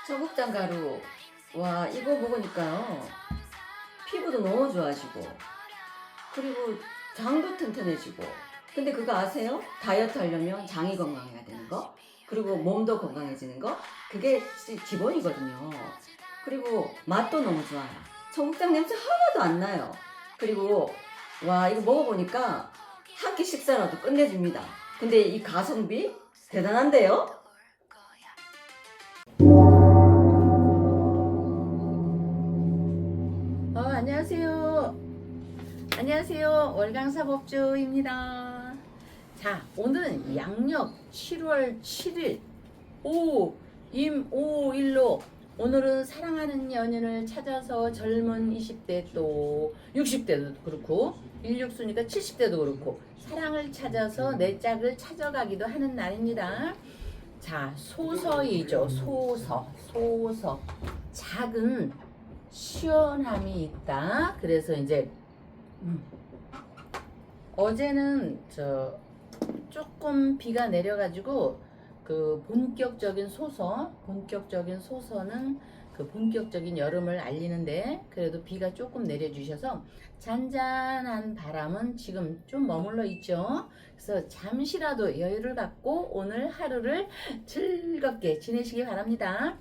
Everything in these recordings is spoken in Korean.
청국장 가루. 와, 이거 먹으니까요. 피부도 너무 좋아지고, 그리고 장도 튼튼해지고. 근데 그거 아세요? 다이어트 하려면 장이 건강해야 되는 거, 그리고 몸도 건강해지는 거. 그게 기본이거든요. 그리고 맛도 너무 좋아요. 청국장 냄새 하나도 안 나요. 그리고 와, 이거 먹어보니까 한 끼 식사라도 끝내줍니다. 근데 이 가성비 대단한데요? 안녕하세요. 안녕하세요. 월강사법주입니다. 자, 오늘은 양력 7월 7일 임오일로 오늘은 사랑하는 연인을 찾아서 젊은 20대 또 60대도 그렇고 16수니까 70대도 그렇고 사랑을 찾아서 내 짝을 찾아가기도 하는 날입니다. 자, 소서이죠. 소서. 작은 시원함이 있다. 그래서 이제 어제는 조금 비가 내려가지고 그 본격적인 소서는 그 본격적인 여름을 알리는데, 그래도 비가 조금 내려주셔서 잔잔한 바람은 지금 좀 머물러 있죠. 그래서 잠시라도 여유를 갖고 오늘 하루를 즐겁게 지내시기 바랍니다.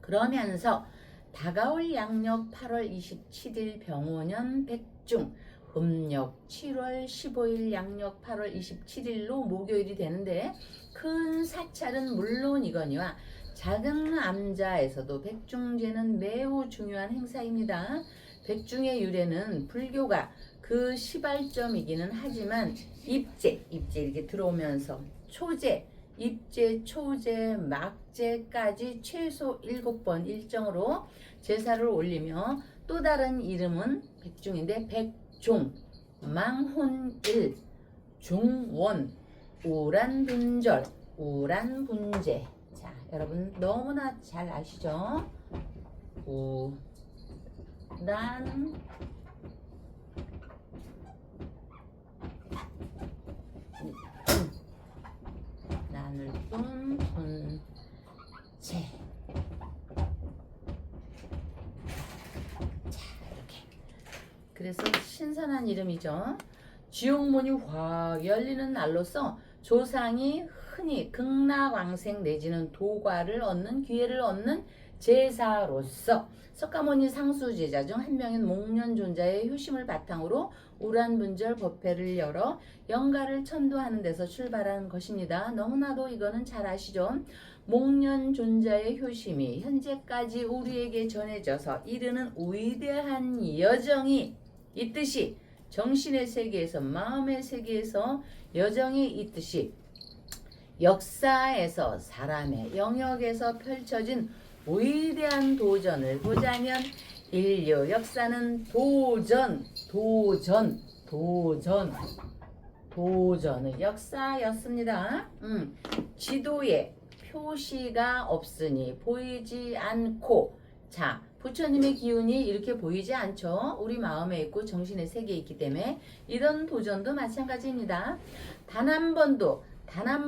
그러면서 다가올 양력 8월 27일 병오년 백중, 음력 7월 15일 양력 8월 27일로 목요일이 되는데, 큰 사찰은 물론이거니와 작은 암자에서도 백중제는 매우 중요한 행사입니다. 백중의 유래는 불교가 그 시발점이기는 하지만 입제 이렇게 들어오면서 초제, 입제, 초제, 막제까지 최소 7번 일정으로 제사를 올리며, 또 다른 이름은 백중인데 백종, 망혼일, 중원, 우란분절, 우란분제. 자, 여러분 너무나 잘 아시죠? 우란 나눌뿐 분제. 자, 이렇게. 그래서 신선한 이름이죠. 지옥문이 확 열리는 날로서 조상이 흔히 극락왕생 내지는 도과를 얻는 기회를 얻는 제사로서 석가모니 상수제자 중 한 명인 목련존자의 효심을 바탕으로 우란분절 법회를 열어 영가를 천도하는 데서 출발한 것입니다. 너무나도 이거는 잘 아시죠? 목련존자의 효심이 현재까지 우리에게 전해져서 이르는 위대한 여정이 있듯이, 정신의 세계에서 마음의 세계에서 여정이 있듯이 역사에서 사람의 영역에서 펼쳐진 위대한 도전을 보자면 인류 역사는 도전의 역사였습니다. 지도에 표시가 없으니 보이지 않고, 자, 부처님의 기운이 이렇게 보이지 않죠. 우리 마음에 있고 정신의 세계에 있기 때문에 이런 도전도 마찬가지입니다. 단 한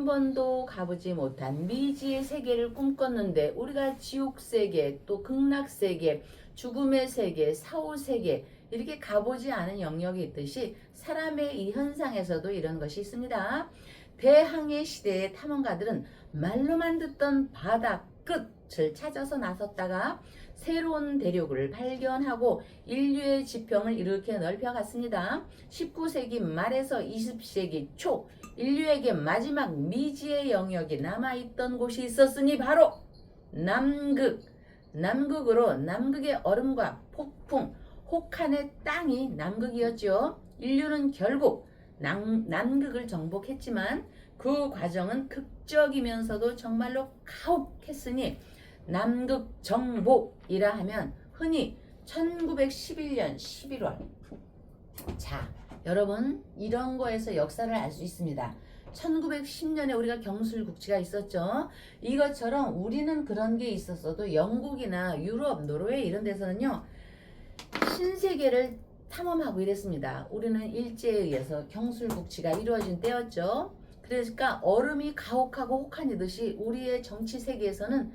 번도 가보지 못한 미지의 세계를 꿈꿨는데, 우리가 지옥 세계, 또 극락 세계, 죽음의 세계, 사후 세계, 이렇게 가보지 않은 영역이 있듯이 사람의 이 현상에서도 이런 것이 있습니다. 대항해 시대의 탐험가들은 말로만 듣던 바다 끝을 찾아서 나섰다가 새로운 대륙을 발견하고 인류의 지평을 이렇게 넓혀갔습니다. 19세기 말에서 20세기 초, 인류에게 마지막 미지의 영역이 남아있던 곳이 있었으니 바로 남극으로 남극의 얼음과 폭풍, 혹한의 땅이 남극이었죠. 인류는 결국 남극을 정복했지만 그 과정은 극적이면서도 정말로 가혹했으니 남극 정복이라 하면 흔히 1911년 11월. 자, 여러분 이런 거에서 역사를 알 수 있습니다. 1910년에 우리가 경술국지가 있었죠. 이것처럼 우리는 그런 게 있었어도 영국이나 유럽, 노르웨이 이런 데서는요, 신세계를 탐험하고 이랬습니다. 우리는 일제에 의해서 경술국지가 이루어진 때였죠. 그러니까 얼음이 가혹하고 혹한이듯이 우리의 정치 세계에서는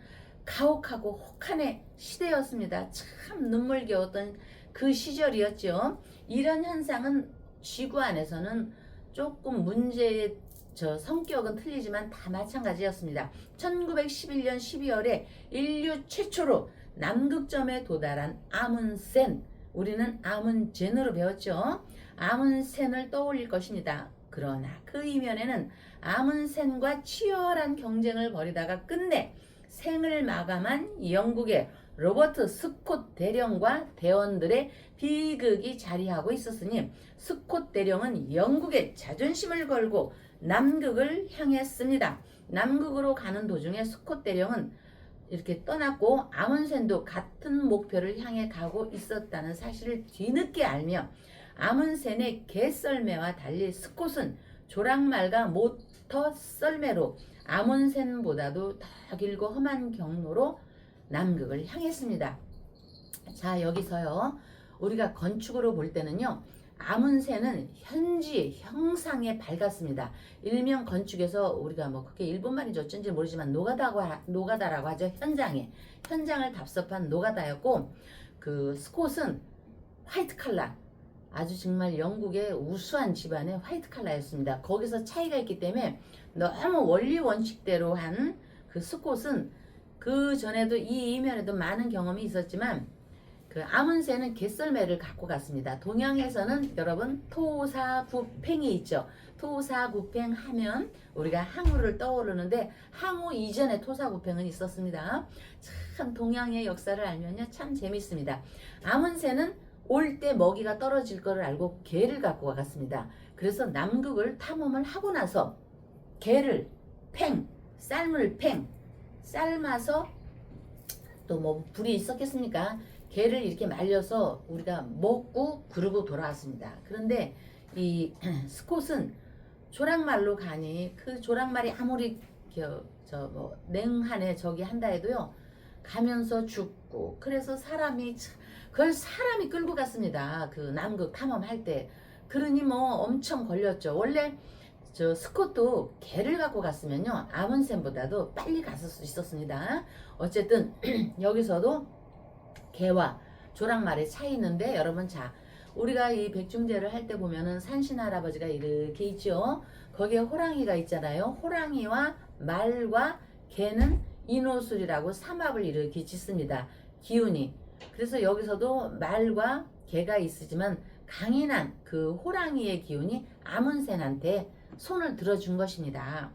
가혹하고 혹한의 시대였습니다. 참 눈물겨웠던 그 시절이었죠. 이런 현상은 지구 안에서는 조금 문제의 성격은 틀리지만 다 마찬가지였습니다. 1911년 12월에 인류 최초로 남극점에 도달한 아문센, 우리는 아문젠으로 배웠죠. 아문센을 떠올릴 것입니다. 그러나 그 이면에는 아문센과 치열한 경쟁을 벌이다가 끝내 생을 마감한 영국의 로버트 스콧 대령과 대원들의 비극이 자리하고 있었으니 스콧 대령은 영국의 자존심을 걸고 남극을 향했습니다. 남극으로 가는 도중에 스콧 대령은 이렇게 떠났고 아문센도 같은 목표를 향해 가고 있었다는 사실을 뒤늦게 알며 아문센의 개썰매와 달리 스콧은 조랑말과 모터 썰매로 아문센보다도 더 길고 험한 경로로 남극을 향했습니다. 자, 여기서요 우리가 건축으로 볼 때는요 아문센은 현지 형상에 밝았습니다. 일명 건축에서 우리가 뭐 그게 일본말인지 어쩐지 모르지만 노가다라고 하죠. 현장을 답습한 노가다였고, 그 스콧은 화이트 칼라, 아주 정말 영국의 우수한 집안의 화이트 칼라였습니다. 거기서 차이가 있기 때문에 너무 원리 원칙대로 한 그 스콧은 그 전에도 이 이면에도 많은 경험이 있었지만 그 아문센은 개썰매를 갖고 갔습니다. 동양에서는 여러분 토사구팽이 있죠. 토사구팽 하면 우리가 항우를 떠오르는데 항우 이전에 토사구팽은 있었습니다. 참 동양의 역사를 알면요 참 재밌습니다. 아문센은 올 때 먹이가 떨어질 거를 알고 개를 갖고 갔습니다. 그래서 남극을 탐험을 하고 나서 개를 쌀물 삶아서 또 뭐 불이 있었겠습니까? 개를 이렇게 말려서 우리가 먹고 그러고 돌아왔습니다. 그런데 이 스콧은 조랑말로 가니 그 조랑말이 아무리 냉한에 저기 한다 해도요 가면서 죽고, 그래서 그걸 사람이 끌고 갔습니다. 그 남극 탐험할 때. 그러니 뭐 엄청 걸렸죠. 원래 저 스콧도 개를 갖고 갔으면요 아문센보다도 빨리 갔을 수 있었습니다. 어쨌든 여기서도 개와 조랑말의 차이 있는데, 여러분 자 우리가 이 백중제를 할 때 보면은 산신 할아버지가 이렇게 있죠. 거기에 호랑이가 있잖아요. 호랑이와 말과 개는 인호술이라고 삼합을 이렇게 짓습니다. 기운이. 그래서 여기서도 말과 개가 있으지만 강인한 그 호랑이의 기운이 아문센한테 손을 들어준 것입니다.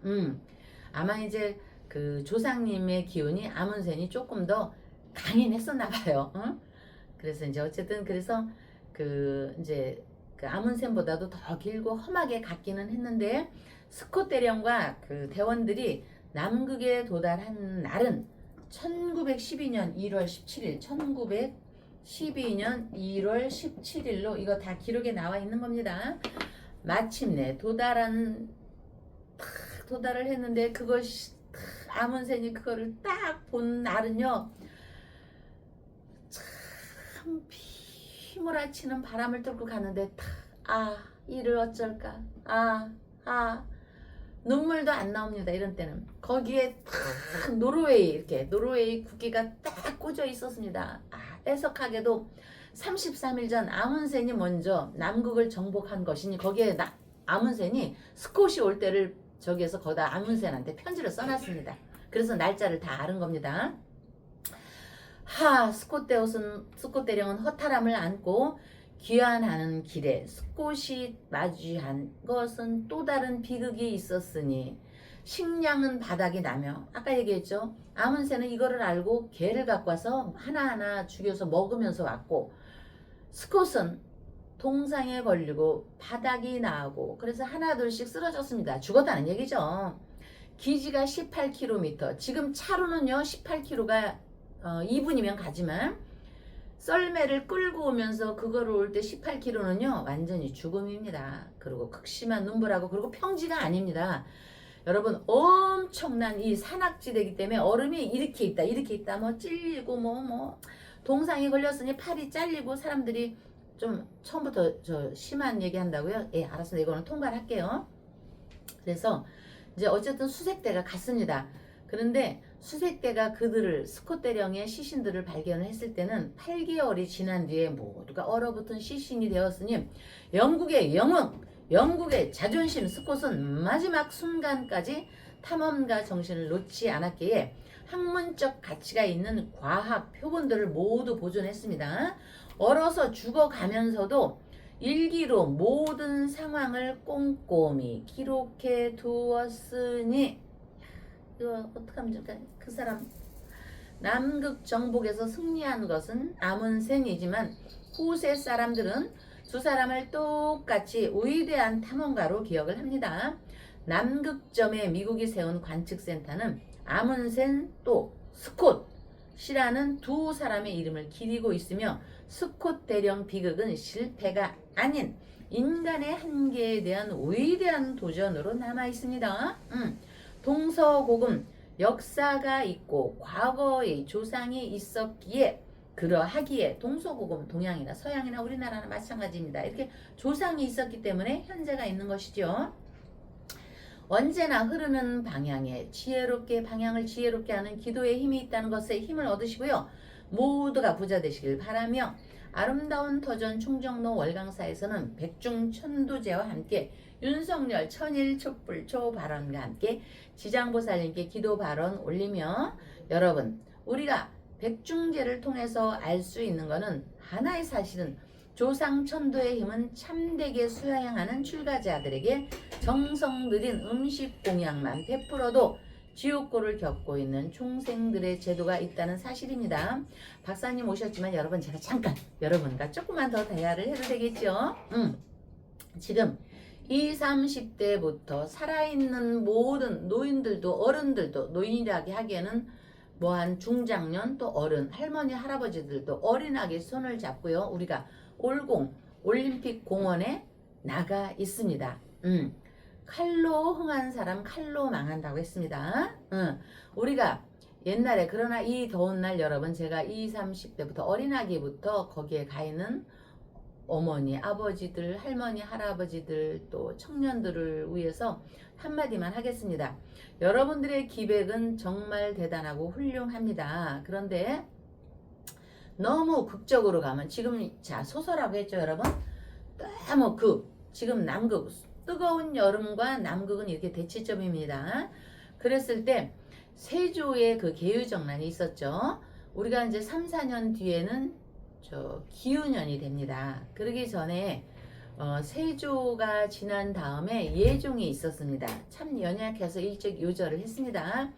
아마 이제 그 조상님의 기운이 아문센이 조금 더 강인했었나 봐요. 그래서 이제 어쨌든 그래서 그 이제 그 아문센보다도 더 길고 험하게 갔기는 했는데, 스콧 대령과 그 대원들이 남극에 도달한 날은 1912년 1월 17일 1912년 1월 17일로 이거 다 기록에 나와 있는 겁니다. 마침내 도달을 했는데 그것이 아문센이 그거를 딱 본 날은요 참 휘몰아치는 바람을 뚫고 가는데 이를 어쩔까, 눈물도 안 나옵니다. 이런 때는 거기에 노르웨이 국기가 딱 꽂혀 있었습니다. 애석하게도 33일 전 아문센이 먼저 남극을 정복한 것이니 거기에 아문센이 스콧이 올 때를 저기에서 거기다 아문센한테 편지를 써놨습니다. 그래서 날짜를 다 아는 겁니다. 스콧 대령은 허탈함을 안고 귀환하는 길에 스콧이 마주한 것은 또 다른 비극이 있었으니 식량은 바닥이 나며, 아까 얘기했죠. 아문센은 이거를 알고 개를 갖고 와서 하나하나 죽여서 먹으면서 왔고, 스콧은 동상에 걸리고 바닥이 나고 그래서 하나둘씩 쓰러졌습니다. 죽었다는 얘기죠. 기지가 18km, 지금 차로는요 18km가 2분이면 가지만 썰매를 끌고 오면서 그거를 올 때 18km는요 완전히 죽음입니다. 그리고 극심한 눈물하고, 그리고 평지가 아닙니다. 여러분 엄청난 이 산악지대이기 때문에 얼음이 이렇게 있다 뭐 찔리고 뭐 동상이 걸렸으니 팔이 잘리고, 사람들이 좀 처음부터 저 심한 얘기 한다고요? 예, 알았습니다. 이거는 통과를 할게요. 그래서 이제 어쨌든 수색대가 갔습니다. 그런데 수색대가 그들을 스콧대령의 시신들을 발견을 했을 때는 8개월이 지난 뒤에 모두가 얼어붙은 시신이 되었으니 영국의 영웅, 영국의 자존심 스콧은 마지막 순간까지 탐험가 정신을 놓지 않았기에 학문적 가치가 있는 과학 표본들을 모두 보존했습니다. 얼어서 죽어가면서도 일기로 모든 상황을 꼼꼼히 기록해 두었으니 이거 어떡하면 좋을까? 그 사람 남극 정복에서 승리한 것은 아문센이지만 후세 사람들은 두 사람을 똑같이 위대한 탐험가로 기억을 합니다. 남극점에 미국이 세운 관측센터는 아문센 또 스콧이라는 두 사람의 이름을 기리고 있으며 스콧 대령 비극은 실패가 아닌 인간의 한계에 대한 위대한 도전으로 남아 있습니다. 동서고금 역사가 있고 과거의 조상이 있었기에 그러하기에 동서고금 동양이나 서양이나 우리나라나 마찬가지입니다. 이렇게 조상이 있었기 때문에 현재가 있는 것이죠. 언제나 흐르는 방향에 방향을 지혜롭게 하는 기도의 힘이 있다는 것에 힘을 얻으시고요. 모두가 부자 되시길 바라며 아름다운 터전 충정로 월강사에서는 백중천도제와 함께 윤석열 천일 촛불초 발언과 함께 지장보살님께 기도 발언 올리며 여러분 우리가 백중제를 통해서 알 수 있는 것은 하나의 사실은 조상천도의 힘은 참되게 수양하는 출가자들에게 정성 들인 음식 공양만 베풀어도 지옥고를 겪고 있는 중생들의 제도가 있다는 사실입니다. 박사님 오셨지만 여러분 제가 잠깐 여러분과 조금만 더 대화를 해도 되겠죠? 지금 20, 30대부터 살아있는 모든 노인들도 어른들도 노인이라고 하기에는 뭐한 중장년 또 어른 할머니 할아버지들도 어린아기 손을 잡고요. 우리가 올공 올림픽 공원에 나가 있습니다. 칼로 흥한 사람 칼로 망한다고 했습니다. 우리가 옛날에 그러나 이 더운 날 여러분 제가 20, 30대부터 어린아기부터 거기에 가 있는 어머니, 아버지들, 할머니, 할아버지들 또 청년들을 위해서 한마디만 하겠습니다. 여러분들의 기백은 정말 대단하고 훌륭합니다. 그런데 너무 극적으로 가면 지금 자 소설하고 했죠 여러분? 너무 지금 남극 뜨거운 여름과 남극은 이렇게 대치점입니다. 그랬을 때 세조의 그 계유정난이 있었죠. 우리가 이제 3, 4년 뒤에는 기후년이 됩니다. 그러기 전에 세조가 지난 다음에 예종이 있었습니다. 참 연약해서 일찍 요절을 했습니다.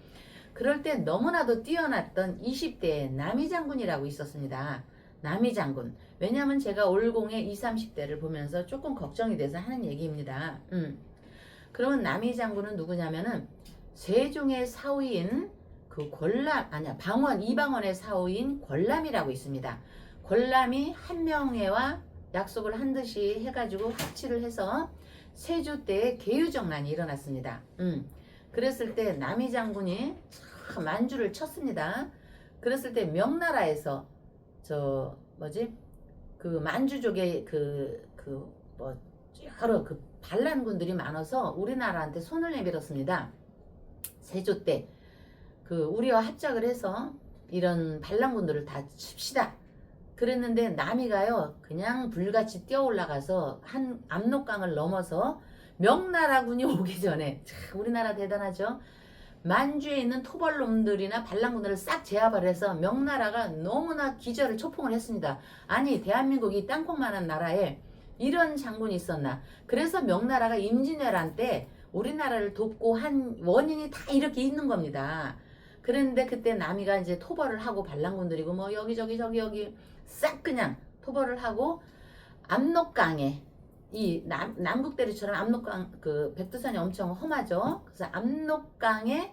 그럴 때 너무나도 뛰어났던 20대의 남이장군이라고 있었습니다. 남이장군. 왜냐하면 제가 올공의 20, 30대를 보면서 조금 걱정이 돼서 하는 얘기입니다. 그러면 남이장군은 누구냐면은 세종의 사위인 방원, 이방원의 사위인 권람이라고 있습니다. 권람이 한명회와 약속을 한 듯이 해가지고 합치를 해서 세조 때에 계유정난이 일어났습니다. 그랬을 때 남이장군이 참 만주를 쳤습니다. 그랬을 때 명나라에서 만주족의 여러 반란군들이 많아서 우리나라한테 손을 내밀었습니다. 세조 때 우리와 합작을 해서 이런 반란군들을 다 칩시다. 그랬는데 남이가요 그냥 불같이 뛰어 올라가서 한 압록강을 넘어서 명나라군이 오기 전에 우리나라 대단하죠. 만주에 있는 토벌놈들이나 반란군들을 싹 제압을 해서 명나라가 너무나 기절을 초풍을 했습니다. 아니 대한민국이 땅콩만한 나라에 이런 장군이 있었나. 그래서 명나라가 임진왜란 때 우리나라를 돕고 한 원인이 다 이렇게 있는 겁니다. 그런데 그때 남이가 이제 토벌을 하고 반란군들이고 뭐 여기 싹 그냥 토벌을 하고 압록강에 이 남극대리처럼 압록강 백두산이 엄청 험하죠. 그래서 압록강에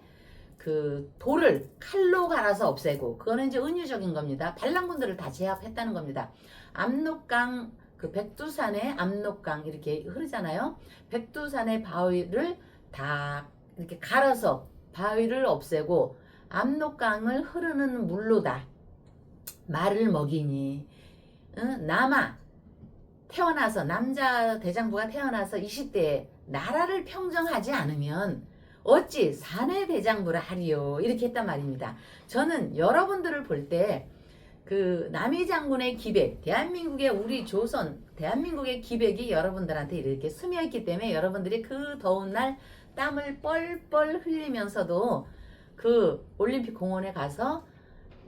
돌을 칼로 갈아서 없애고 그거는 이제 은유적인 겁니다. 반란군들을 다 제압했다는 겁니다. 압록강 백두산의 압록강 이렇게 흐르잖아요. 백두산의 바위를 다 이렇게 갈아서 바위를 없애고 압록강을 흐르는 물로다 말을 먹이니 남자 대장부가 태어나서 20대에 나라를 평정하지 않으면 어찌 사내 대장부라 하리요 이렇게 했단 말입니다. 저는 여러분들을 볼 때 그 남이 장군의 기백, 대한민국의 우리 조선 대한민국의 기백이 여러분들한테 이렇게 스며있기 때문에 여러분들이 그 더운 날 땀을 뻘뻘 흘리면서도 그 올림픽 공원에 가서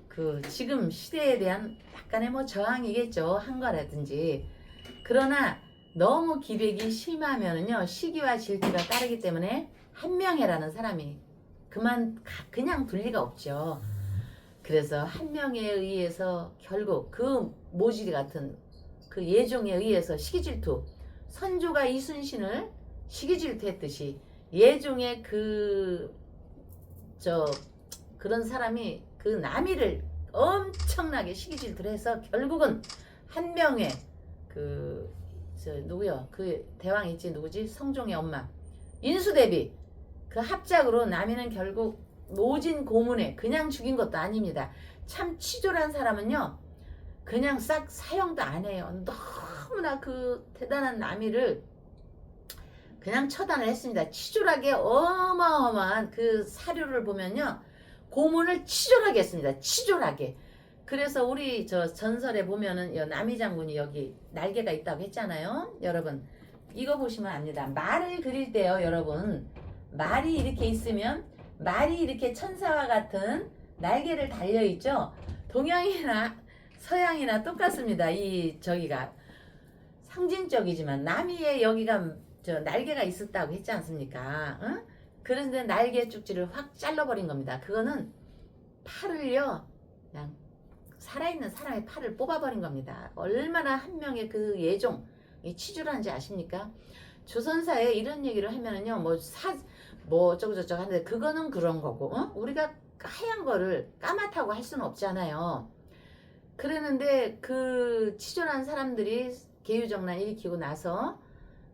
그 지금 시대에 대한 약간의 뭐 저항이겠죠. 한 거라든지. 그러나 너무 기백이 심하면은요 시기와 질투가 따르기 때문에 한명회라는 사람이 그냥 둘 리가 없죠. 그래서 한명에 의해서 결국 그 모질이 같은 그 예종에 의해서 시기질투, 선조가 이순신을 시기질투했듯이 예종의 그런 사람이 그 남이를 엄청나게 시기질투를 해서 결국은 한명회 누구요? 그 대왕 있지 누구지? 성종의 엄마 인수대비 그 합작으로 남이는 결국 모진 고문에 그냥 죽인 것도 아닙니다. 참 치졸한 사람은요 그냥 싹 사형도 안 해요. 너무나 그 대단한 남이를 그냥 처단을 했습니다. 치졸하게 어마어마한 그 사료를 보면요 고문을 치졸하게 했습니다. 치졸하게. 그래서 우리 저 전설에 보면은 남이 장군이 여기 날개가 있다고 했잖아요. 여러분 이거 보시면 압니다. 말을 그릴 때요 여러분 말이 이렇게 있으면 말이 이렇게 천사와 같은 날개를 달려있죠. 동양이나 서양이나 똑같습니다. 이 저기가 상징적이지만 남이의 여기가 저 날개가 있었다고 했지 않습니까? 응? 그런데 날개 쭉지를 확 잘라버린 겁니다. 그거는 팔을요 그냥 살아있는 사람의 팔을 뽑아버린 겁니다. 얼마나 한 명의 그 예종이 치졸한지 아십니까? 조선사에 이런 얘기를 하면은요 뭐 어쩌고저쩌고 하는데 그거는 그런 거고 우리가 하얀 거를 까맣다고 할 수는 없잖아요. 그랬는데 그 치졸한 사람들이 개유정난 일으키고 나서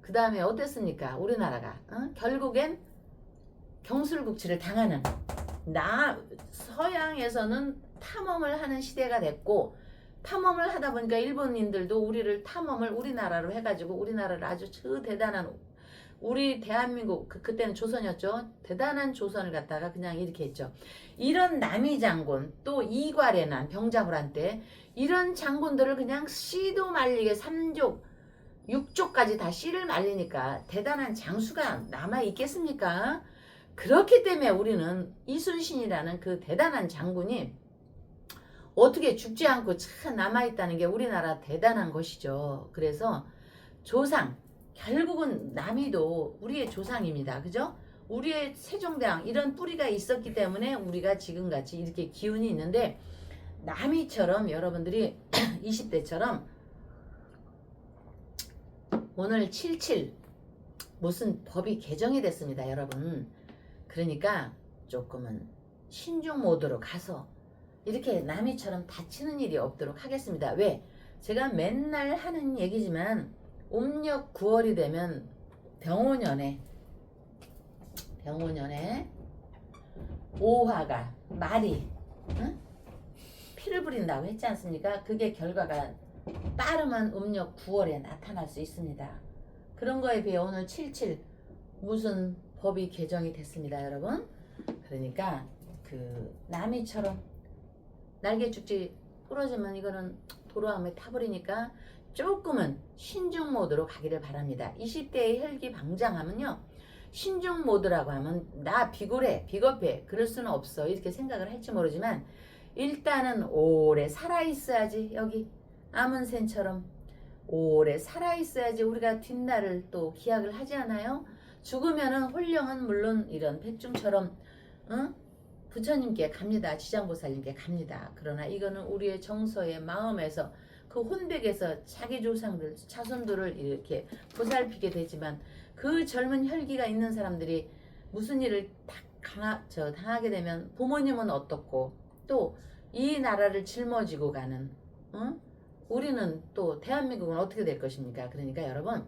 그 다음에 어땠습니까? 우리나라가 결국엔 경술국치를 당하는 서양에서는 탐험을 하는 시대가 됐고 탐험을 하다 보니까 일본인들도 우리를 탐험을 우리나라로 해가지고 우리나라를 아주 대단한 우리 대한민국 그때는 조선이었죠. 대단한 조선을 갖다가 그냥 이렇게 했죠. 이런 남이 장군 또 이괄의 병자호란 때 이런 장군들을 그냥 씨도 말리게 3족 6족까지 다 씨를 말리니까 대단한 장수가 남아 있겠습니까? 그렇기 때문에 우리는 이순신이라는 그 대단한 장군이 어떻게 죽지 않고 참 남아있다는 게 우리나라 대단한 것이죠. 그래서 조상 결국은 남이도 우리의 조상입니다. 그죠? 우리의 세종대왕 이런 뿌리가 있었기 때문에 우리가 지금같이 이렇게 기운이 있는데 남이처럼 여러분들이 20대처럼 오늘 77 무슨 법이 개정이 됐습니다. 여러분 그러니까 조금은 신중 모드로 가서 이렇게 남이처럼 다치는 일이 없도록 하겠습니다. 왜? 제가 맨날 하는 얘기지만 음력 9월이 되면 병오년에 오화가 말이 피를 부린다고 했지 않습니까? 그게 결과가 빠르면 음력 9월에 나타날 수 있습니다. 그런 거에 비해 오늘 77 무슨 법이 개정이 됐습니다. 여러분 그러니까 그 남이처럼 날개죽지 부러지면 이거는 도로함에 타버리니까 조금은 신중 모드로 가기를 바랍니다. 20대의 혈기방장하면요 신중 모드라고 하면 나 비굴해 비겁해 그럴 수는 없어 이렇게 생각을 할지 모르지만 일단은 오래 살아있어야지. 여기 아문센처럼 오래 살아있어야지 우리가 뒷날을 또 기약을 하지 않아요? 죽으면은 홀령은 물론 이런 백중처럼 부처님께 갑니다. 지장보살님께 갑니다. 그러나 이거는 우리의 정서의 마음에서 그 혼백에서 자기 조상들 자손들을 이렇게 보살피게 되지만 그 젊은 혈기가 있는 사람들이 무슨 일을 당하게 되면 부모님은 어떻고 또 이 나라를 짊어지고 가는 우리는 또 대한민국은 어떻게 될 것입니까? 그러니까 여러분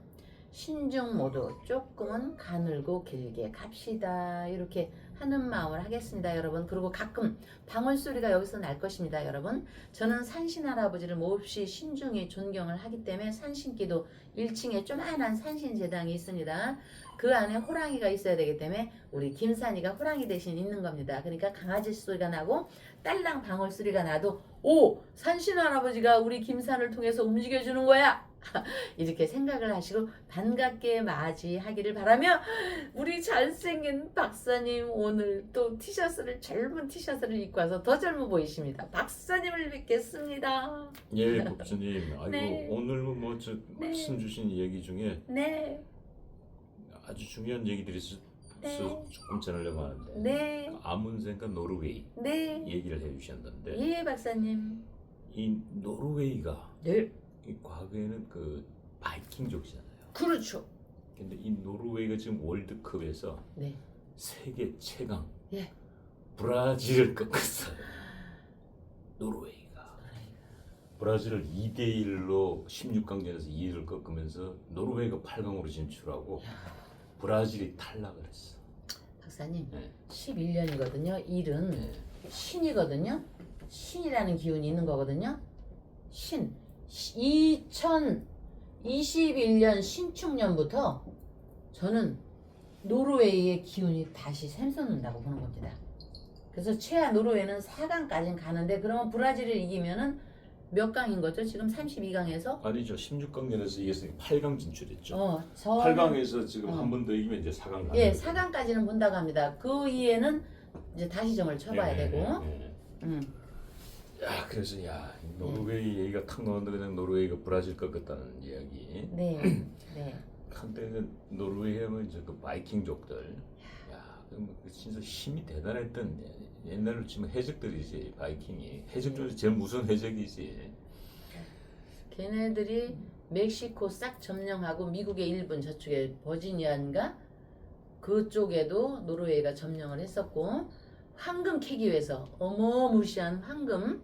신중 모드 조금은 가늘고 길게 갑시다. 이렇게 하는 마음을 하겠습니다, 여러분. 그리고 가끔 방울 소리가 여기서 날 것입니다, 여러분. 저는 산신 할아버지를 몹시 신중히 존경을 하기 때문에 산신기도 1층에 조만한 산신 제당이 있습니다. 그 안에 호랑이가 있어야 되기 때문에 우리 김산이가 호랑이 대신 있는 겁니다. 그러니까 강아지 소리가 나고 딸랑 방울 소리가 나도 오! 산신 할아버지가 우리 김산을 통해서 움직여주는 거야! 이렇게 생각을 하시고 반갑게 맞이하기를 바라며 우리 잘생긴 박사님 오늘 또 티셔츠를 젊은 티셔츠를 입고 와서 더 젊어 보이십니다. 박사님을 뵙겠습니다. 예, 법주님. 아이고 네. 오늘 뭐저 말씀 주신 얘기 중에 네, 아주 중요한 얘기들이 네. 조금 전하려고 하는데 네, 아문센과 노르웨이 네. 얘기를 해주셨는데 예, 박사님. 이 노르웨이가 네, 이 과거에는 그 바이킹족이잖아요. 그렇죠. 근데 이 노르웨이가 지금 월드컵에서 네, 세계 최강 예. 브라질을 꺾었어요. 노르웨이가 브라질을 2대1로 16강전에서 2위를 꺾으면서 노르웨이가 8강으로 진출하고 브라질이 탈락을 했어. 박사님, 네. 11년이거든요. 일은 네. 신이거든요. 신이라는 기운이 있는 거거든요. 신. 2021년 신축년부터 저는 노르웨이의 기운이 다시 샘솟는다고 보는 겁니다. 그래서 최하 노르웨이는 4강까지는 가는데 그러면 브라질을 이기면은 몇 강인 거죠? 지금 32강에서? 아니죠. 16강전에서 이겼으니까 8강 진출했죠. 저는 8강에서 지금 어. 한 번 더 이기면 이제 4강 가는 예, 거죠. 4강까지는 본다고 합니다. 그 이후에는 이제 다시 점을 쳐봐야 되고. 음. 야, 그래서 야, 이 노르웨이 얘기가 탁 나오는데 그냥 노르웨이가 브라질 꺾었다는 이야기. 네. 네. 한때는 노르웨이 하면 이제 그 바이킹족들. 야, 그 진짜 힘이 대단했던 옛날로 치면 해적들이지 바이킹이. 해적 중에서 제일 무서운 해적이지. 걔네들이 멕시코 싹 점령하고 미국의 일본 저쪽에 버지니아인가 그쪽에도 노르웨이가 점령을 했었고 황금 캐기 위해서 어마무시한 황금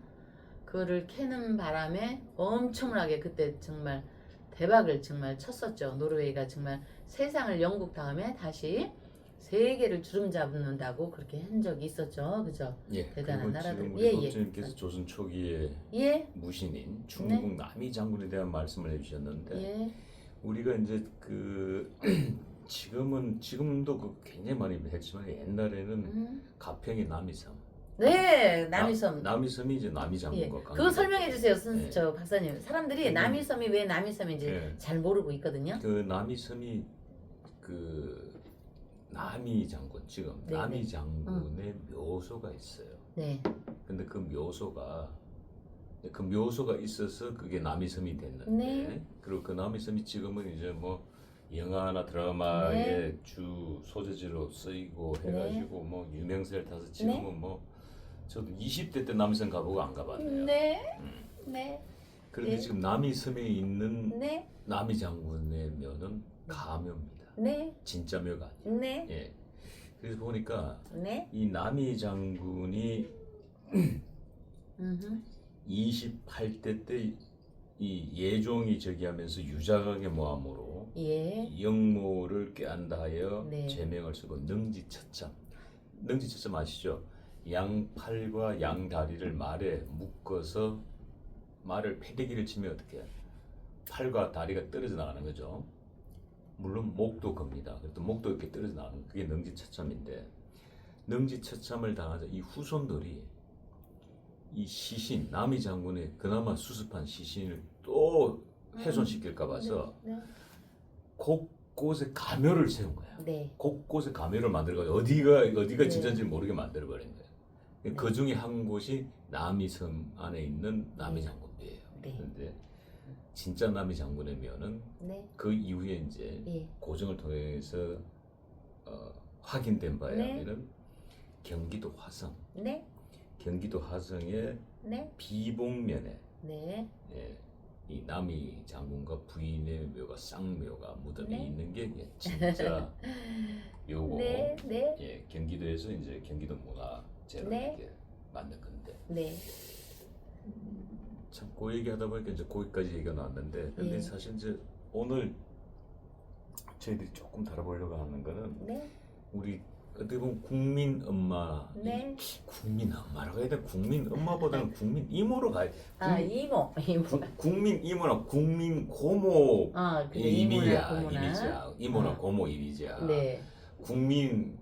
그거를 캐는 바람에 엄청나게 그때 정말 대박을 정말 쳤었죠. 노르웨이가 정말 세상을 영국 다음에 다시 세계를 주름잡는다고 그렇게 한 적이 있었죠. 그죠? 예, 대단한 그리고 나라들. 지금 우리 예, 예. 법주님께서 조선 초기에 예. 무신인 중국 남이 장군에 대한 말씀을 해주셨는데 예. 우리가 이제 그 지금도 그 굉장히 많이 했지만 옛날에는 가평의 남이섬. 네, 남이섬. 남이섬이 이제 남이 예. 장군과 그거 설명해 주세요, 네. 저 박사님. 사람들이 네. 남이섬이 왜 남이섬인지 네. 잘 모르고 있거든요. 그 남이섬이 그 남이 장군 지금 네, 남이 네. 장군의 묘소가 있어요. 네, 근데 그 묘소가 있어서 그게 남이섬이 됐는데 네. 그리고 그 남이섬이 지금은 이제 뭐 영화나 드라마의 네. 주 소재지로 쓰이고 해가지고 뭐 유명세를 타서 지금은 뭐 저도 20대 때 남이섬 가보고 안 가봤네요. 네, 네, 그런데 네. 지금 남이섬에 있는 네, 남이 장군의 묘는 가묘입니다. 네, 진짜 묘가 아니에요. 네, 예. 그래서 보니까 네. 이 남이 장군이 음흠. 28대 때 이 예종이 저기하면서 유자각의 모함으로 예, 영모를 꾀한다 하여 네. 제명을 쓰고 능지처참. 능지처참 아시죠? 양팔과 양다리를 말에 묶어서 말을 패대기를 치면 어떻게 팔과 다리가 떨어져 나가는 거죠. 물론 목도 겁니다. 그래도 목도 이렇게 떨어져 나가는 그게 능지처참인데 능지처참을 당하자 이 후손들이 이 시신 남이 장군의 그나마 수습한 시신을 또 훼손시킬까 봐서 네, 곳곳에 가묘를 세운 거야. 네, 곳곳에 가묘를 만들어가지고 어디가 네. 진짜인지 모르게 만들어버린 거야. 그 중에 한 곳이 남이섬 안에 있는 남이 장군묘예요. 네. 그런데 진짜 남이 장군의 묘는 네, 그 이후에 이제 예, 고증을 통해서 확인된 바에 네. 하면은 경기도 화성, 네, 경기도 화성의 네, 비봉면에 네, 예, 이 남이 장군과 부인의 묘가 쌍묘가 무덤이 네. 있는 게 이게 진짜 묘고 네, 네, 예, 경기도에서 이제 경기도 문화재로 네. 이렇게 만든 건데 네, 참 그 얘기하다 보니까 이제 거기까지 얘기가 나왔는데 근데 예. 사실 이제 오늘 저희들이 조금 다뤄보려고 하는 거는 네, 우리 어떻게 보면 국민 엄마, 네. 국민 엄마라고 해야 돼. 국민 엄마보다는 국민 이모로 가야 돼. 아 이모. 국민 이모나 국민 고모 아 그래 이미야, 이모나 고모나. 이미지야. 이모나 어. 고모 이미지야. 네. 국민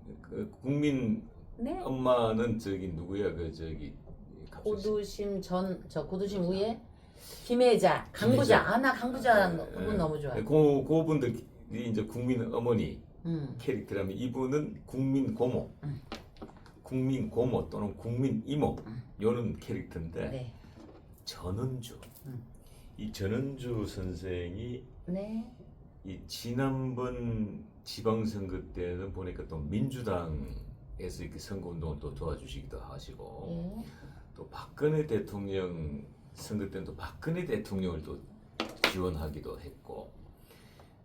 네. 엄마는 저기 누구야? 그 저기 고두심 저 고두심 위에 김혜자, 강부자. 아 나 강부자 그분 너무 좋아. 그분들이 이제 국민 어머니 음. 캐릭터라면 이분은 국민 고모, 국민 고모 또는 국민 이모 요런 캐릭터인데 네. 전은주. 음. 이 전은주 선생이 네. 이 지난번 지방선거 때는 보니까 또 민주당에서 이렇게 선거운동을 또 도와주시기도 하시고 예. 또 박근혜 대통령 선거 때는 또 박근혜 대통령을 또 지원하기도 했고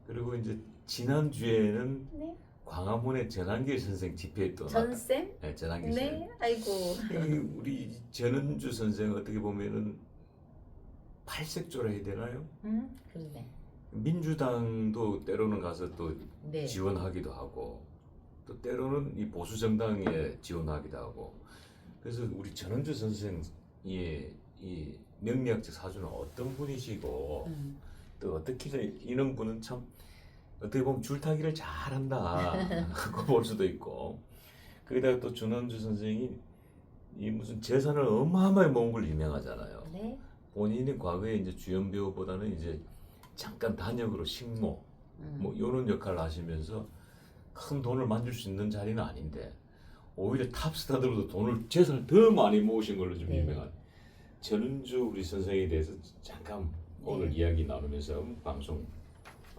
그리고 이제 지난주에는 네. 광화문에 전한길 선생 집회에 또 전쌤? 네, 전한길 네. 선생. 아이고. 이 우리 전은주 선생 어떻게 보면은 팔색조라 해야 되나요? 그러네. 민주당도 때로는 가서 또 네. 지원하기도 하고 또 때로는 이 보수 정당에 지원하기도 하고 그래서 우리 전은주 선생의 이 명리학적 사주는 어떤 분이시고 또 어떻게 이런 분은 참 어떻게 보면 줄타기를 잘한다 그거 볼 수도 있고 거기다가 또 전은주 선생이 이 무슨 재산을 어마어마하게 모은 걸 유명하잖아요. 네. 본인이 과거에 이제 주연 배우보다는 이제 잠깐 단역으로 식모 뭐 이런 역할을 하시면서 큰 돈을 만질 수 있는 자리는 아닌데 오히려 탑스타들보다 돈을 재산을 더 많이 모으신 걸로 좀 네. 유명한 전은주 우리 선생에 대해서 잠깐 오늘 이야기 나누면서 방송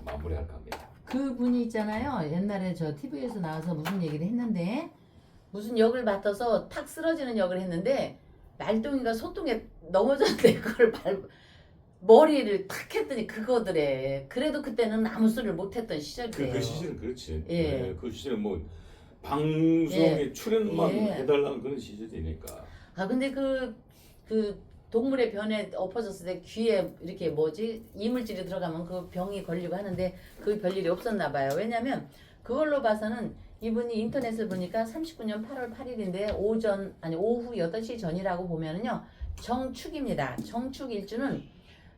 마무리할까 합니다. 그분이 있잖아요. 옛날에 저 TV에서 나와서 무슨 얘기를 했는데 무슨 역을 맡아서 탁 쓰러지는 역을 했는데 말똥이가 소똥에 넘어졌는데 그걸 머리를 탁 했더니 그거더래. 그래도 그때는 아무 소리를 못했던 시절이에요. 그 시절은 그렇지. 예. 네, 그 시절은 뭐 방송에 출연만 예. 해달라는 그런 시절이니까. 아 근데 그 동물의 변에 엎어졌을 때 귀에 이렇게 뭐지 이물질이 들어가면 그 병이 걸리고 하는데 그 별일이 없었나 봐요. 왜냐면 그걸로 봐서는 이분이 인터넷을 보니까 39년 8월 8일인데 오후 8시 전이라고 보면은요 정축입니다. 정축 일주는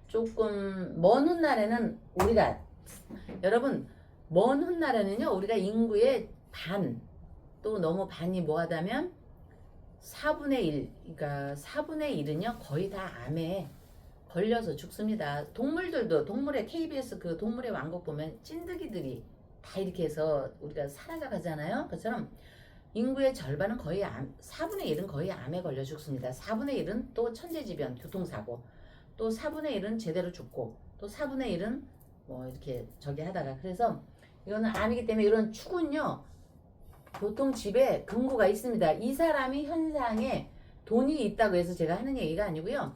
조금 먼 훗날에는 우리가 여러분 먼 훗날에는요 우리가 인구의 반 또 너무 반이 뭐하다면 4분의 1 그러니까 4분의 1은요 거의 다 암에 걸려서 죽습니다. 동물들도 동물의 KBS 그 동물의 왕국 보면 찐득이들이 다 이렇게 해서 우리가 살아가 가잖아요. 그처럼 인구의 절반은 거의 4분의 1은 거의 암에 걸려 죽습니다. 4분의 1은 또 천재지변 교통사고 또 4분의 1은 제대로 죽고 또 4분의 1은 뭐 이렇게 저기 하다가 그래서 이거는 암이기 때문에 이런 축은요 보통 집에 금고가 있습니다. 이 사람이 현상에 돈이 있다고 해서 제가 하는 얘기가 아니고요.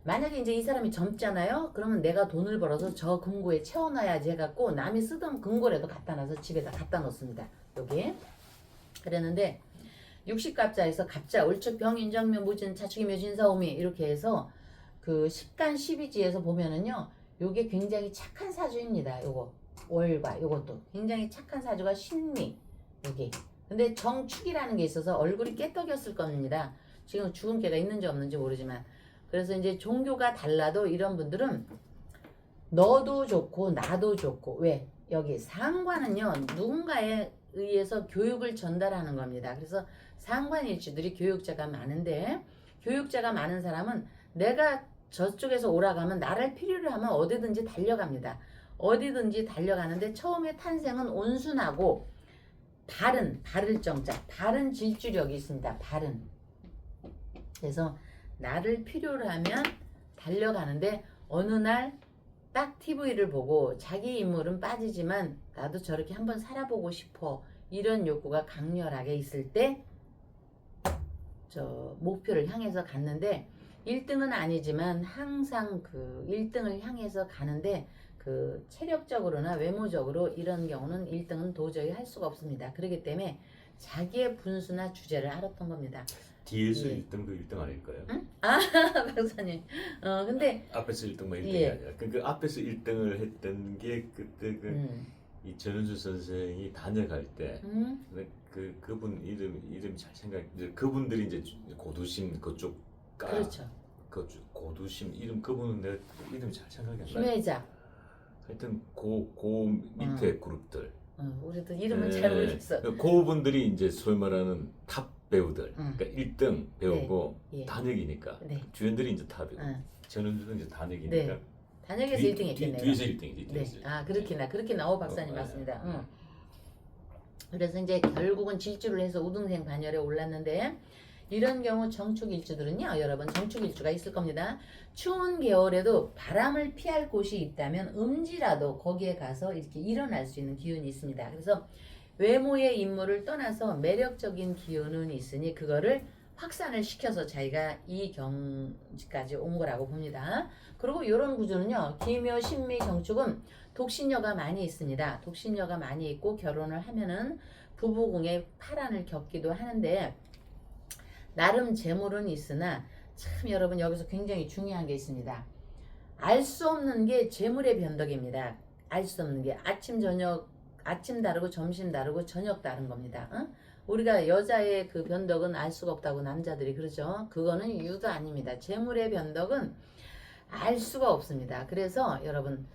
만약에 이제 이 사람이 젊잖아요. 그러면 내가 돈을 벌어서 저 금고에 채워놔야지 해갖고 남이 쓰던 금고라도 갖다 놔서 집에다 갖다 놓습니다. 여기 그랬는데 60갑자에서 갑자, 울축, 병, 인정묘, 무진, 자축이, 묘진, 사오미 이렇게 해서 그 10간 12지에서 보면은요 요게 굉장히 착한 사주입니다. 요거 월과 요것도 굉장히 착한 사주가 신미 여기 근데 정축이라는 게 있어서 얼굴이 깨떡였을 겁니다. 지금 주근깨가 있는지 없는지 모르지만 그래서 이제 종교가 달라도 이런 분들은 너도 좋고 나도 좋고 왜 여기 상관은요 누군가에 의해서 교육을 전달하는 겁니다. 그래서 상관일주들이 교육자가 많은데 교육자가 많은 사람은 내가 저쪽에서 오라가면 나를 필요로 하면 어디든지 달려갑니다. 어디든지 달려가는데 처음에 탄생은 온순하고 바를 정자 바른 질주력이 있습니다. 바른 그래서 나를 필요로 하면 달려가는데 어느 날 딱 TV를 보고 자기 인물은 빠지지만 나도 저렇게 한번 살아보고 싶어 이런 욕구가 강렬하게 있을 때 저 목표를 향해서 갔는데 1등은 아니지만 항상 그 1등을 향해서 가는데 그 체력적으로나 외모적으로 이런 경우는 1등은 도저히 할 수가 없습니다. 그렇기 때문에 자기의 분수나 주제를 알았던 겁니다. 뒤에서 예. 1등도 1등 아닐까요? 응? 아 박사님. 근데 앞에서 1등만 1등이 예. 아니라 그 앞에서 1등을 했던 게 그때 그 이 전은주 선생이 단역할 때 음, 그분 이름 잘 생각. 이제 그분들이 이제 고두심 그쪽 그렇죠. 고두심 이름 그분은 내가 이름 잘 생각이 안 나. 김혜자. 하여튼 고 밑에 그룹들. 우리도 이름은 예, 잘 모르겠어. 그분들이 이제 소위 말하는 탑 배우들. 그러니까 1등 배우고 네, 예. 단역이니까 네. 주연들이 이제 탑이고 전은주는 이제 단역이니까 네. 단역에서 1등 했겠네요. 뒤에서 1등이지. 네. 뒤에서. 아, 그렇게나. 오, 박사님 어, 맞습니다. 예. 응. 그래서 이제 결국은 질주를 해서 우등생 반열에 올랐는데 이런 경우 정축일주들은요, 여러분 정축일주가 있을 겁니다. 추운 겨울에도 바람을 피할 곳이 있다면 음지라도 거기에 가서 이렇게 일어날 수 있는 기운이 있습니다. 그래서 외모의 인물을 떠나서 매력적인 기운은 있으니 그거를 확산을 시켜서 자기가 이 경지까지 온 거라고 봅니다. 그리고 이런 구조는요, 기묘, 신미, 정축은 독신녀가 많이 있습니다. 독신녀가 많이 있고 결혼을 하면은 부부궁에 파란을 겪기도 하는데 나름 재물은 있으나 참 여러분 여기서 굉장히 중요한 게 있습니다. 알 수 없는 게 재물의 변덕입니다. 알 수 없는 게 아침 다르고 점심 다르고 저녁 다른 겁니다. 응? 우리가 여자의 그 변덕은 알 수가 없다고 남자들이 그러죠. 그거는 유도 아닙니다. 재물의 변덕은 알 수가 없습니다. 그래서 여러분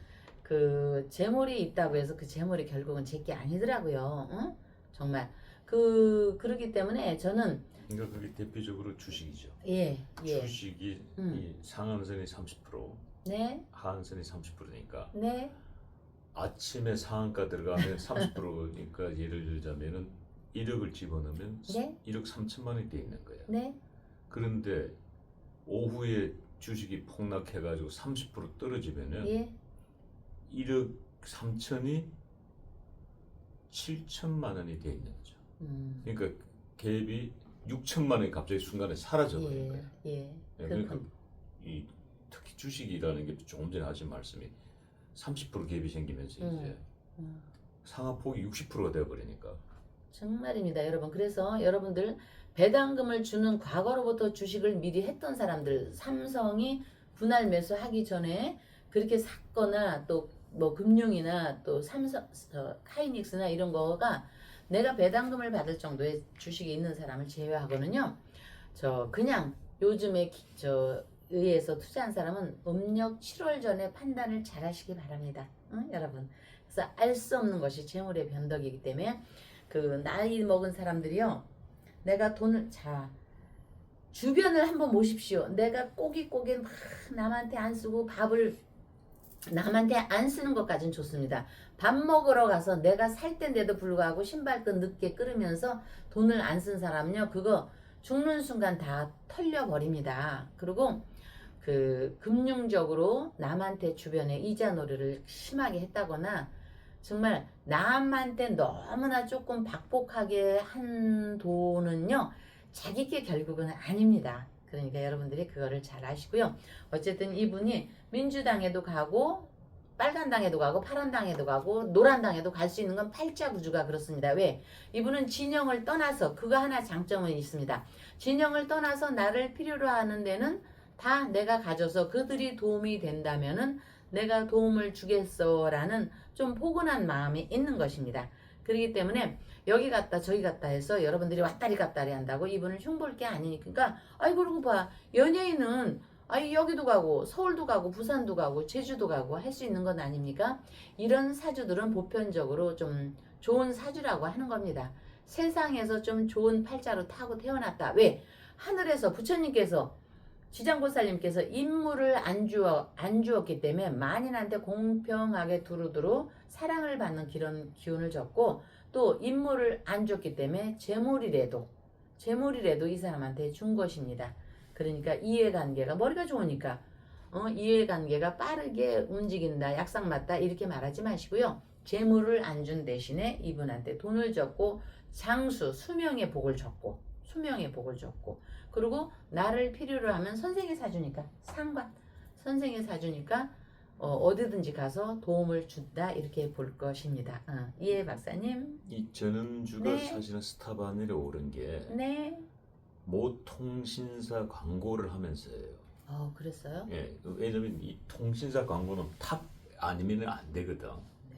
그 재물이 있다고 해서 그 재물이 결국은 제게 아니더라고요. 응? 정말 그러기 때문에 저는 그러니까 그게 대표적으로 주식이죠. 예. 주식이 이 상한선이 30%, 네. 하한선이 30%니까 네. 아침에 상한가 들어가면 30%니까 예를 들자면은 1억을 집어넣으면 네. 1억 3천만 원이 돼 있는 거야. 네. 그런데 오후에 주식이 폭락해가지고 30% 떨어지면은 예. 1억 3천이 7천만 원이 돼 있는 거죠. 그러니까 갭이 6천만 원이 갑자기 순간에 사라져 버린 거예요. 예. 그러니까 그렇군. 이 특히 주식이라는 게 조금 전에 하신 말씀이 30% 갭이 생기면서 이제 상한폭이 60%가 되어 버리니까. 정말입니다, 여러분. 그래서 여러분들 배당금을 주는 과거로부터 주식을 미리 했던 사람들, 삼성이 분할 매수하기 전에 그렇게 샀거나 또 뭐 금융이나 또 삼성, 하이닉스나 이런 거가 내가 배당금을 받을 정도의 주식이 있는 사람을 제외하고는요. 저 그냥 요즘에 의해서 투자한 사람은 음력 7월 전에 판단을 잘 하시기 바랍니다. 응? 여러분. 그래서 알 수 없는 것이 재물의 변덕이기 때문에 그 나이 먹은 사람들이요. 내가 돈을 주변을 한번 보십시오. 내가 꼬깃꼬깃 막 남한테 안 쓰고 밥을 남한테 안 쓰는 것까진 좋습니다. 밥 먹으러 가서 내가 살 때인데도 불구하고 신발끈 늦게 끊으면서 돈을 안 쓴 사람은요. 그거 죽는 순간 다 털려버립니다. 그리고 그 금융적으로 남한테 주변에 이자 노래를 심하게 했다거나 정말 남한테 너무나 조금 박복하게 한 돈은요. 자기께 결국은 아닙니다. 그러니까 여러분들이 그거를 잘 아시고요. 어쨌든 이분이 민주당에도 가고 빨간당에도 가고 파란당에도 가고 노란당에도 갈 수 있는 건 팔자구주가 그렇습니다. 왜? 이분은 진영을 떠나서 그거 하나 장점은 있습니다. 진영을 떠나서 나를 필요로 하는 데는 다 내가 가져서 그들이 도움이 된다면은 내가 도움을 주겠어라는 좀 포근한 마음이 있는 것입니다. 그렇기 때문에 여기 갔다 저기 갔다 해서 여러분들이 왔다리 갔다리 한다고 이분을 흉볼 게 아니니까. 그러니까 아이 그러고 봐. 연예인은 아이 여기도 가고 서울도 가고 부산도 가고 제주도 가고 할 수 있는 건 아닙니까? 이런 사주들은 보편적으로 좀 좋은 사주라고 하는 겁니다. 세상에서 좀 좋은 팔자로 타고 태어났다. 왜? 하늘에서 부처님께서 지장보살님께서 인물을 안 주었기 때문에 만인한테 공평하게 두루두루 사랑을 받는 그런 기운을 줬고 또 인물을 안 줬기 때문에 재물이라도 이 사람한테 준 것입니다. 그러니까 이해관계가 머리가 좋으니까 이해관계가 빠르게 움직인다, 약상 맞다 이렇게 말하지 마시고요. 재물을 안 준 대신에 이분한테 돈을 줬고 수명의 복을 줬고 그리고 나를 필요로 하면 선생이 사주니까 선생이 사주니까 어디든지 가서 도움을 준다 이렇게 볼 것입니다. 이해 박사님. 이 전은주가 네. 사실은 스타바늘에 오른 게 네. 모 통신사 광고를 하면서예요. 그랬어요? 예, 왜냐면 이 통신사 광고는 탑 아니면 안 되거든. 네.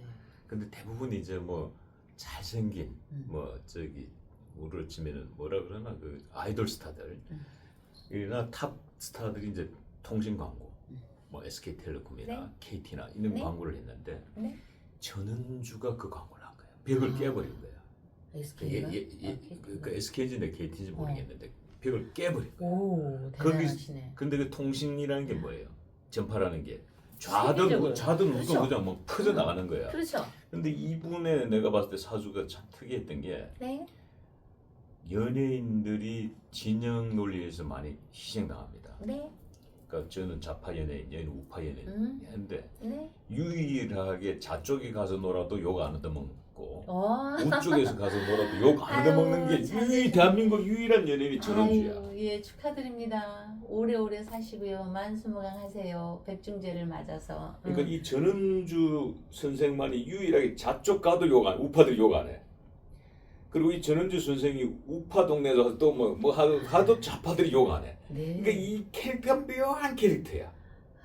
근데 대부분 이제 뭐 잘생긴 뭐 저기 우리를 치면은 뭐라 그러나 그 아이돌 스타들 이나 탑 스타들이 이제 통신 광고 뭐 SK텔레콤이나 네. KT나 이런 네. 광고를 했는데 네. 전은주가 그 광고를 한 거예요. 벽을 깨버린 거예요. SK가? 그 SK인지 KT인지 모르겠는데 벽을 깨버린 거예요. 오, 대단하시네. 근데 그 통신이라는 게 뭐예요? 전파라는 게 세계적으로. 좌든 우든 그렇죠. 그냥 막 퍼져 나가는 거야. 그렇죠. 근데 이분의 내가 봤을 때 사주가 참 특이했던 게 네. 연예인들이 진영 논리에서 많이 희생당합니다. 네. 그러니까 저는 좌파 연예인, 얘는 우파 연예인인데 네. 유일하게 좌쪽에 가서 놀아도 욕 안 얻어먹고 어. 우쪽에서 가서 놀아도 욕 안 아유, 얻어먹는 게 잘해주세요. 대한민국 유일한 연예인이 전원주야. 아유, 예, 축하드립니다. 오래오래 사시고요. 만수무강하세요. 백중제를 맞아서. 그러니까 이 전은주 선생만이 유일하게 좌쪽 가도 욕 안, 우파들 욕 안 해. 그리고 이 전은주 선생이 우파 동네에 가서 또 뭐 하도 좌파들이 욕 안 해. 네. 그러니까 이 캐릭터가 묘한 캐릭터야.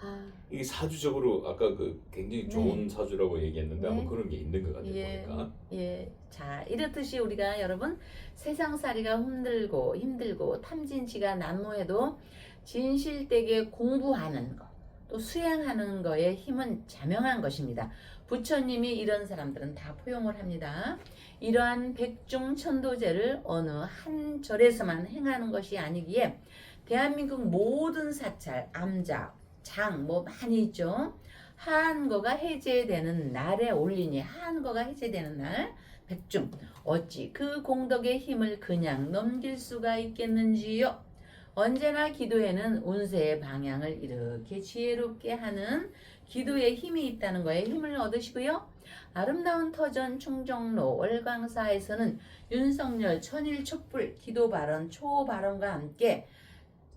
아, 이게 사주적으로 아까 그 굉장히 좋은 사주라고 얘기했는데 네. 아마 그런 게 있는 것 같아요. 예. 보니까. 예. 자, 이렇듯이 우리가 여러분 세상살이가 힘들고 탐진치가 난무해도 진실되게 공부하는 거, 또 수행하는 거에 힘은 자명한 것입니다. 부처님이 이런 사람들은 다 포용을 합니다. 이러한 백중천도제를 어느 한 절에서만 행하는 것이 아니기에 대한민국 모든 사찰, 암자, 장 뭐 많이 있죠. 한거가 해제되는 날에 올리니 한거가 해제되는 날 백중 어찌 그 공덕의 힘을 그냥 넘길 수가 있겠는지요. 언제나 기도에는 운세의 방향을 이렇게 지혜롭게 하는 기도의 힘이 있다는 거에 힘을 얻으시고요. 아름다운 터전 충정로 월광사에서는 윤석열 천일 촛불 기도 발언 초 발언과 함께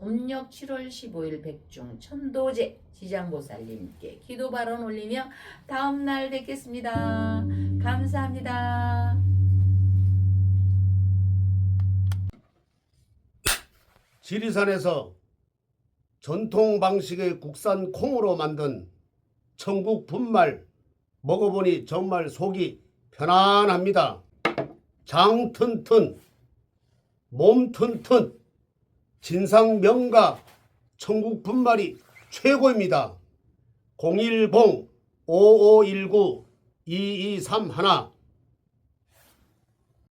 음력 7월 15일 백중 천도제 지장보살님께 기도 발언 올리며 다음 날 뵙겠습니다. 감사합니다. 지리산에서 전통 방식의 국산 콩으로 만든 천국 분말 먹어보니 정말 속이 편안합니다. 장 튼튼, 몸 튼튼, 진상 명가 천국 분말이 최고입니다. 010-5519-2231